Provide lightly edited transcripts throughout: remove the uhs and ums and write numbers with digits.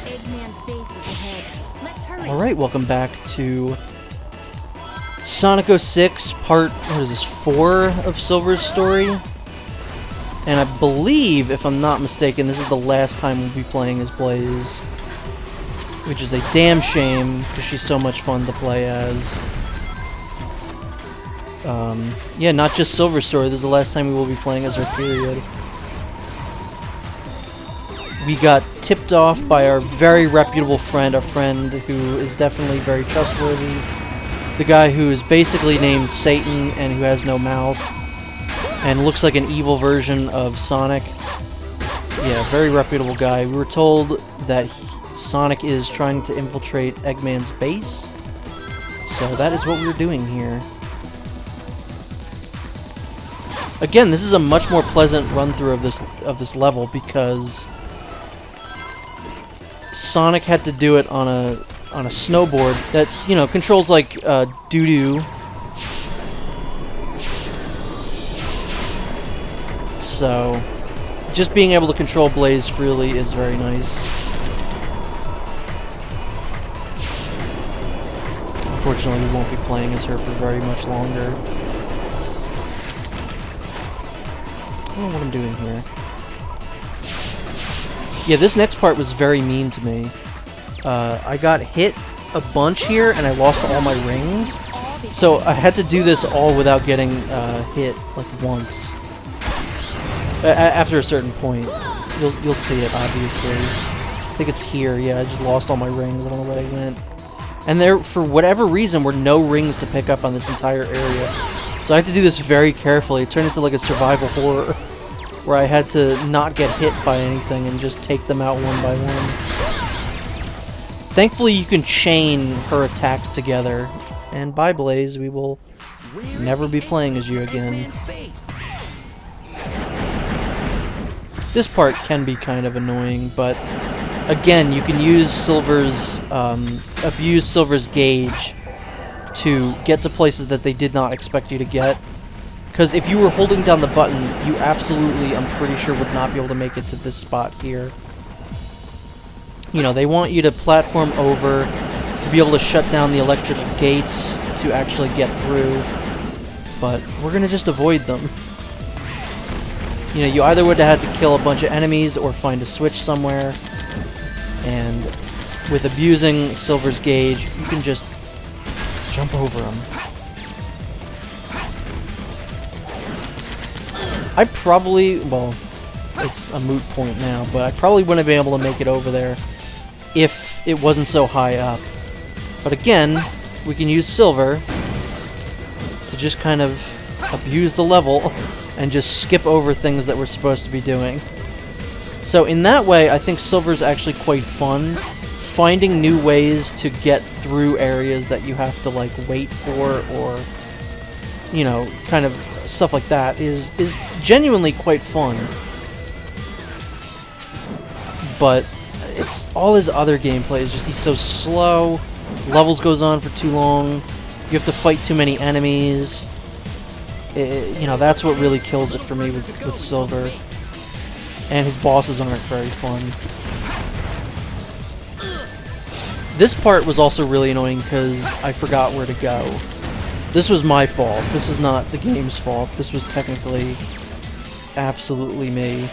Eggmans Base is ahead. Let's hurry. Alright, welcome back to Sonic 06, part, what is this, 4 of Silver's story? And I believe, if I'm not mistaken, this is the last time we'll be playing as Blaze. Which is a damn shame, because she's so much fun to play as. Yeah, not just Silver's story, this is the last time we will be playing as her, period. We got tipped off by our very reputable friend, a friend who is definitely very trustworthy. The guy who is basically named Satan and who has no mouth. And looks like an evil version of Sonic. Yeah, very reputable guy. We were told that Sonic is trying to infiltrate Eggman's base. So that is what we were doing here. Again, this is a much more pleasant run-through of this level because Sonic had to do it on a snowboard that, you know, controls like doo-doo. So, just being able to control Blaze freely is very nice. Unfortunately, we won't be playing as her for very much longer. I don't know what I'm doing here. Yeah, this next part was very mean to me. I got hit a bunch here, and I lost all my rings. So I had to do this all without getting hit, like, once. After a certain point. You'll see it, obviously. I think it's here. Yeah, I just lost all my rings. I don't know where they went. And there, for whatever reason, were no rings to pick up on this entire area. So I had to do this very carefully. It turned into like a survival horror, where I had to not get hit by anything and just take them out one by one. Thankfully, you can chain her attacks together. And bye, Blaze. We will never be playing as you again. This part can be kind of annoying, but again, you can use Silver's, abuse Silver's gauge to get to places that they did not expect you to get. Because if you were holding down the button, you absolutely, I'm pretty sure, would not be able to make it to this spot here. You know, they want you to platform over to be able to shut down the electrical gates to actually get through, but we're going to just avoid them. You know, you either would have had to kill a bunch of enemies or find a switch somewhere, and with abusing Silver's gauge, you can just jump over them. I probably, well, it's a moot point now, but I probably wouldn't have been able to make it over there if it wasn't so high up. But again, we can use Silver to just kind of abuse the level and just skip over things that we're supposed to be doing. So in that way, I think Silver's actually quite fun. Finding new ways to get through areas that you have to, like, wait for, or, you know, kind of stuff like that is genuinely quite fun. But it's all his other gameplay is just he's so slow, levels goes on for too long, you have to fight too many enemies. You know, that's what really kills it for me with Silver. And his bosses aren't very fun. This part was also really annoying because I forgot where to go. This was my fault. This is not the game's fault. This was technically absolutely me.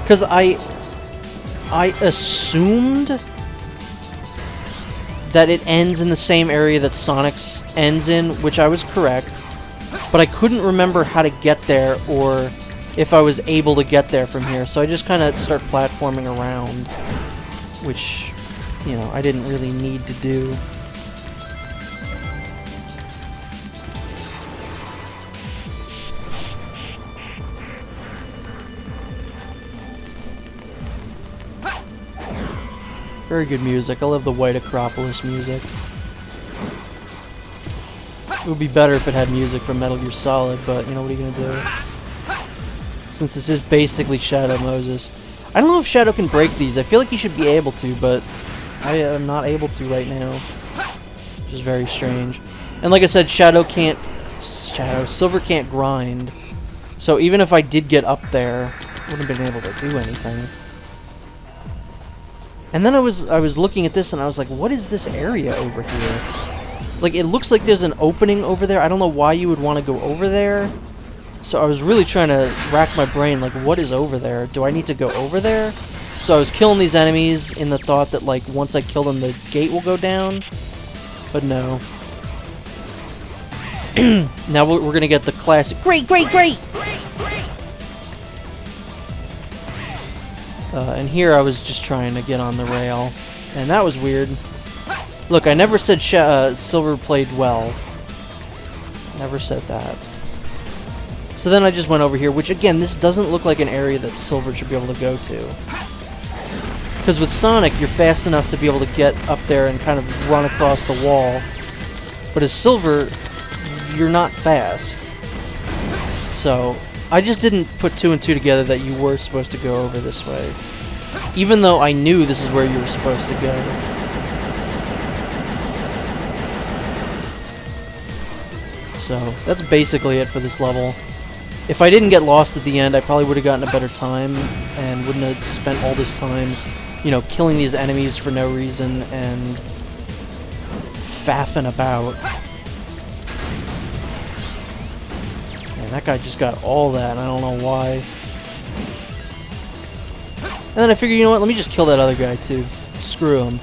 Because I assumed that it ends in the same area that Sonic's ends in, which I was correct. But I couldn't remember how to get there, or if I was able to get there from here, so I just kind of start platforming around, which, you know, I didn't really need to do. Very good music. I love the White Acropolis music. It would be better if it had music from Metal Gear Solid, but, you know, what are you gonna do? Since this is basically Shadow Moses. I don't know if Shadow can break these. I feel like he should be able to, but I am not able to right now. Which is very strange. And like I said, Silver can't grind. So even if I did get up there, I wouldn't have been able to do anything. And then I was looking at this and I was like, what is this area over here? Like, it looks like there's an opening over there. I don't know why you would want to go over there. So I was really trying to rack my brain, like, what is over there? Do I need to go over there? So I was killing these enemies in the thought that, like, once I kill them, the gate will go down. But no. Now we're going to get the classic, great, great, great! And here I was just trying to get on the rail. And that was weird. Look, I never said Silver played well. Never said that. So then I just went over here, which again, this doesn't look like an area that Silver should be able to go to. Because with Sonic, you're fast enough to be able to get up there and kind of run across the wall. But as Silver, you're not fast. So, I just didn't put 2 and 2 together that you were supposed to go over this way. Even though I knew this is where you were supposed to go. So, that's basically it for this level. If I didn't get lost at the end, I probably would have gotten a better time and wouldn't have spent all this time, you know, killing these enemies for no reason and faffing about. And that guy just got all that, and I don't know why. And then I figured, you know what, let me just kill that other guy too. Screw him.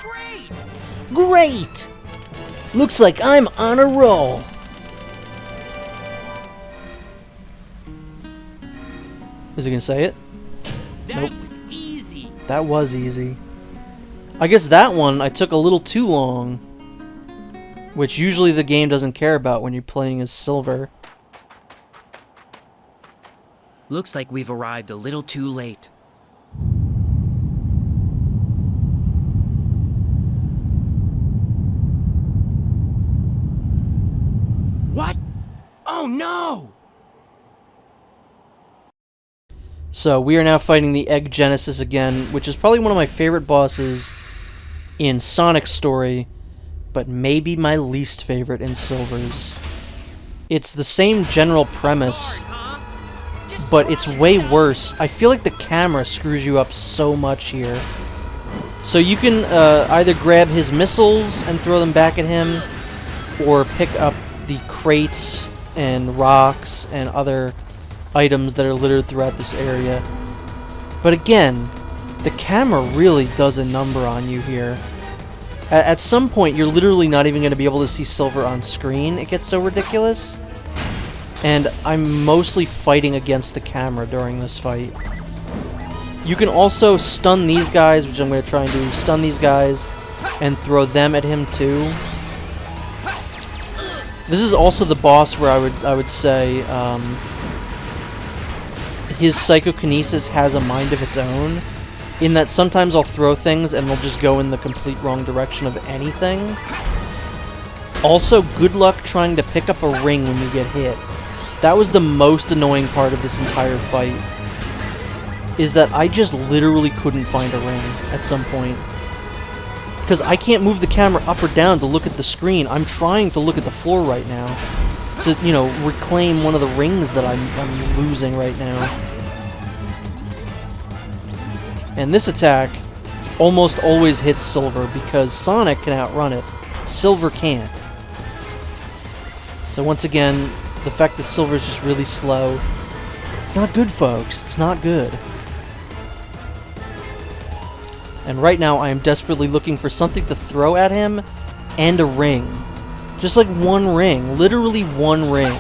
Great! Great! Looks like I'm on a roll. Is he gonna say it? That was easy. That was easy. I guess that one I took a little too long. Which usually the game doesn't care about when you're playing as Silver. Looks like we've arrived a little too late. What? Oh no! So we are now fighting the Egg Genesis again, which is probably one of my favorite bosses in Sonic's story, but maybe my least favorite in Silver's. It's the same general premise, but it's way worse. I feel like the camera screws you up so much here. So you can either grab his missiles and throw them back at him, or pick up the crates and rocks and other items that are littered throughout this area. But again, the camera really does a number on you here. At some point, you're literally not even going to be able to see Silver on screen. It gets so ridiculous. And I'm mostly fighting against the camera during this fight. You can also stun these guys, which I'm going to try and do. Stun these guys and throw them at him too. This is also the boss where I would say his psychokinesis has a mind of its own, in that sometimes I'll throw things and they'll just go in the complete wrong direction of anything. Also, good luck trying to pick up a ring when you get hit. That was the most annoying part of this entire fight, is that I just literally couldn't find a ring at some point. Because I can't move the camera up or down to look at the screen. I'm trying to look at the floor right now to, you know, reclaim one of the rings that I'm losing right now. And this attack almost always hits Silver because Sonic can outrun it. Silver can't. So once again, the fact that Silver is just really slow, it's not good, folks. It's not good. And right now, I am desperately looking for something to throw at him and a ring. Just like one ring. Literally one ring.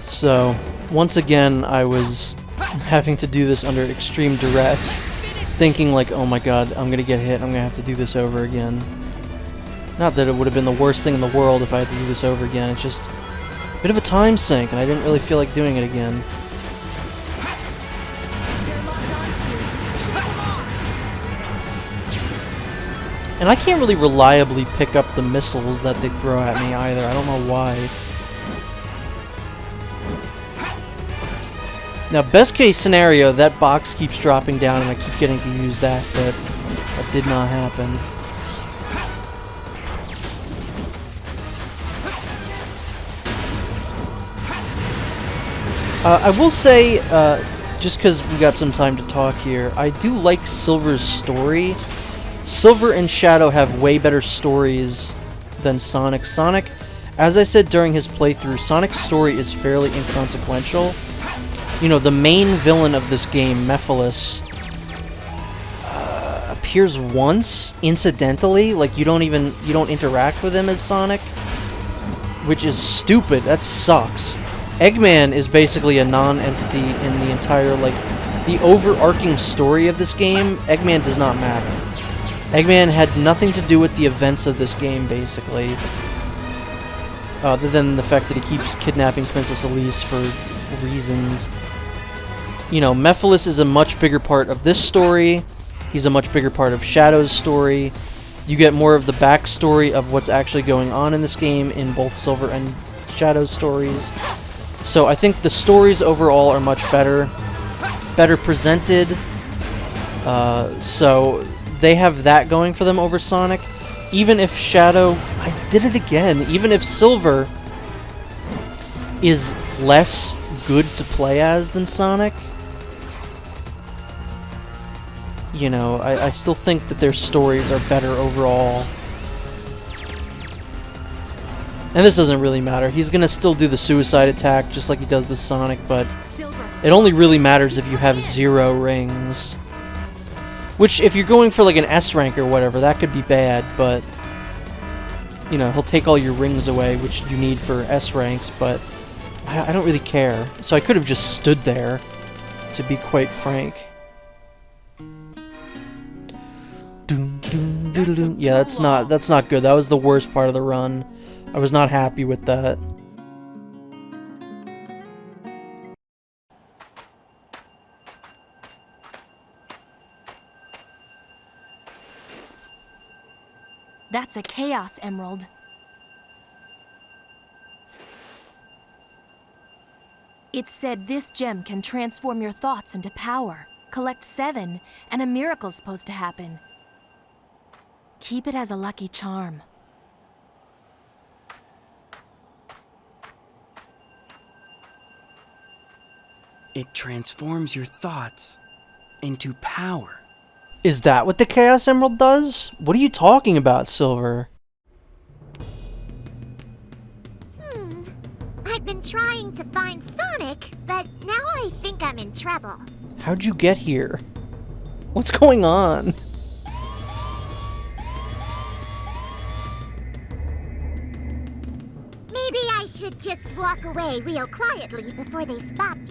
So, once again, I was having to do this under extreme duress, thinking like, oh my god, I'm gonna get hit, I'm gonna have to do this over again. Not that it would have been the worst thing in the world if I had to do this over again, it's just a bit of a time sink, and I didn't really feel like doing it again. And I can't really reliably pick up the missiles that they throw at me either, I don't know why. Now, best case scenario, that box keeps dropping down and I keep getting to use that, but that did not happen. I will say, just because we got some time to talk here, I do like Silver's story. Silver and Shadow have way better stories than Sonic. Sonic, as I said during his playthrough, Sonic's story is fairly inconsequential. You know, the main villain of this game, Mephiles, appears once, incidentally. Like, you don't interact with him as Sonic, which is stupid. That sucks. Eggman is basically a non-entity in the entire, like, the overarching story of this game. Eggman does not matter. Eggman had nothing to do with the events of this game, basically. Other than the fact that he keeps kidnapping Princess Elise for reasons. You know, Mephiles is a much bigger part of this story. He's a much bigger part of Shadow's story. You get more of the backstory of what's actually going on in this game in both Silver and Shadow's stories. So I think the stories overall are much better presented. So they have that going for them over Sonic. Even if Shadow, I did it again, even if Silver is less good to play as than Sonic, you know, I still think that their stories are better overall. And this doesn't really matter. He's gonna still do the suicide attack just like he does with Sonic, but it only really matters if you have 0 rings. Which, if you're going for like an S rank or whatever, that could be bad, but you know, he'll take all your rings away, which you need for S ranks, but I don't really care. So I could have just stood there, to be quite frank. Yeah, that's not good. That was the worst part of the run. I was not happy with that. That's a Chaos Emerald. It said this gem can transform your thoughts into power. Collect 7, and a miracle's supposed to happen. Keep it as a lucky charm. It transforms your thoughts into power. Is that what the Chaos Emerald does? What are you talking about, Silver? I've been trying to find Sonic, but now I think I'm in trouble. How'd you get here? What's going on? Maybe I should just walk away real quietly before they spot me.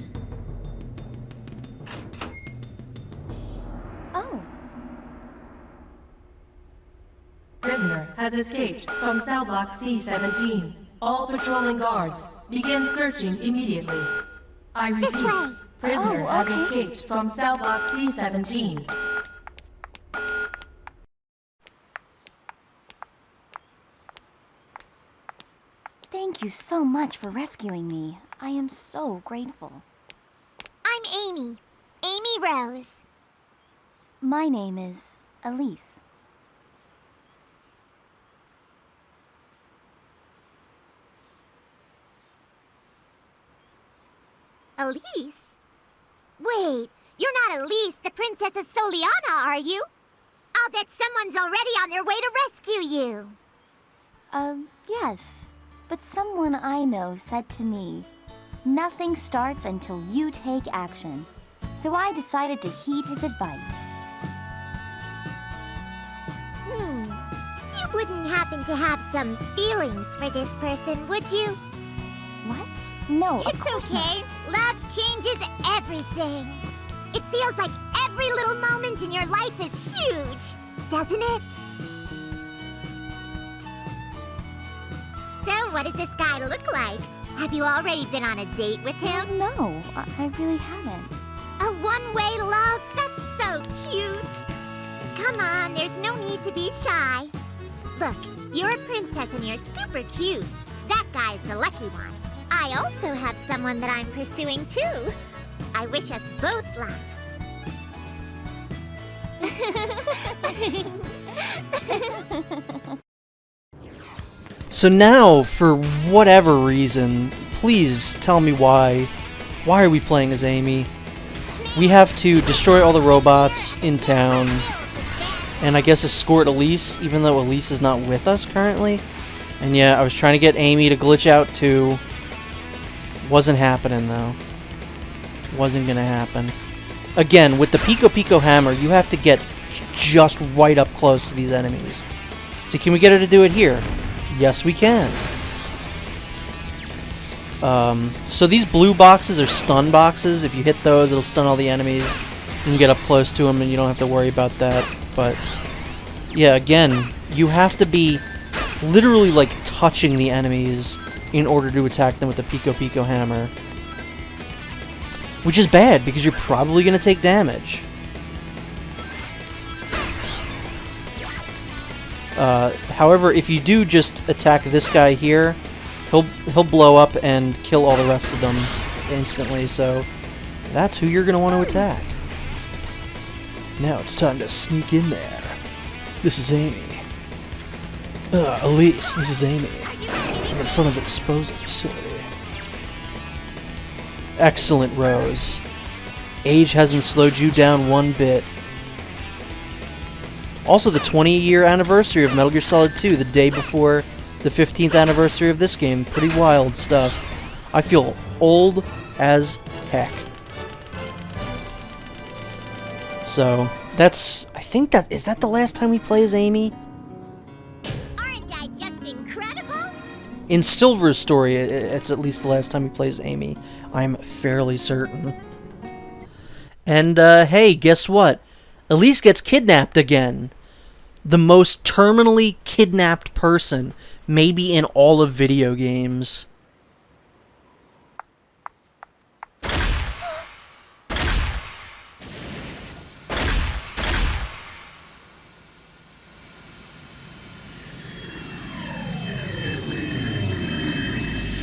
Oh. Prisoner has escaped from cell block C-17. All patrolling guards, begin searching immediately. I repeat, This way. prisoner Oh, has okay. escaped from cell block C-17. Thank you so much for rescuing me. I am so grateful. I'm Amy. Amy Rose. My name is Elise. Elise? Wait, you're not Elise, the Princess of Soliana, are you? I'll bet someone's already on their way to rescue you. Yes. But someone I know said to me, nothing starts until you take action. So I decided to heed his advice. You wouldn't happen to have some feelings for this person, would you? What? No, of It's course not. okay. Love changes everything. It feels like every little moment in your life is huge, doesn't it? So, what does this guy look like? Have you already been on a date with him? No, I really haven't. A one-way love? That's so cute. Come on, there's no need to be shy. Look, you're a princess and you're super cute. That guy's the lucky one. I also have someone that I'm pursuing too. I wish us both luck. So now, for whatever reason, please tell me why Why are we playing as Amy? We have to destroy all the robots in town, and I guess escort Elise, even though Elise is not with us currently. And yeah, I was trying to get Amy to glitch out too. Wasn't happening though. Wasn't gonna happen. Again, with the Pico Pico Hammer, you have to get just right up close to these enemies. So can we get her to do it here? Yes, we can. So these blue boxes are stun boxes. If you hit those, it'll stun all the enemies. You can get up close to them and you don't have to worry about that. But yeah, again, you have to be literally like touching the enemies in order to attack them with the Pico Pico Hammer. Which is bad, because you're probably going to take damage. However, if you do just attack this guy here, he'll blow up and kill all the rest of them instantly, so that's who you're going to want to attack. Now it's time to sneak in there. This is Amy. Elise, this is Amy. I'm in front of the disposal facility. Excellent, Rose. Age hasn't slowed you down one bit. Also, the 20-year anniversary of Metal Gear Solid 2, the day before the 15th anniversary of this game. Pretty wild stuff. I feel old as heck. So, that's... I think that... Is that the last time we play as Amy? Aren't I just incredible? In Silver's story, it's at least the last time he plays Amy. I'm fairly certain. And, hey, guess what? Elise gets kidnapped again. The most terminally kidnapped person, maybe in all of video games.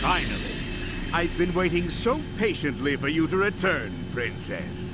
Finally. I've been waiting so patiently for you to return, Princess.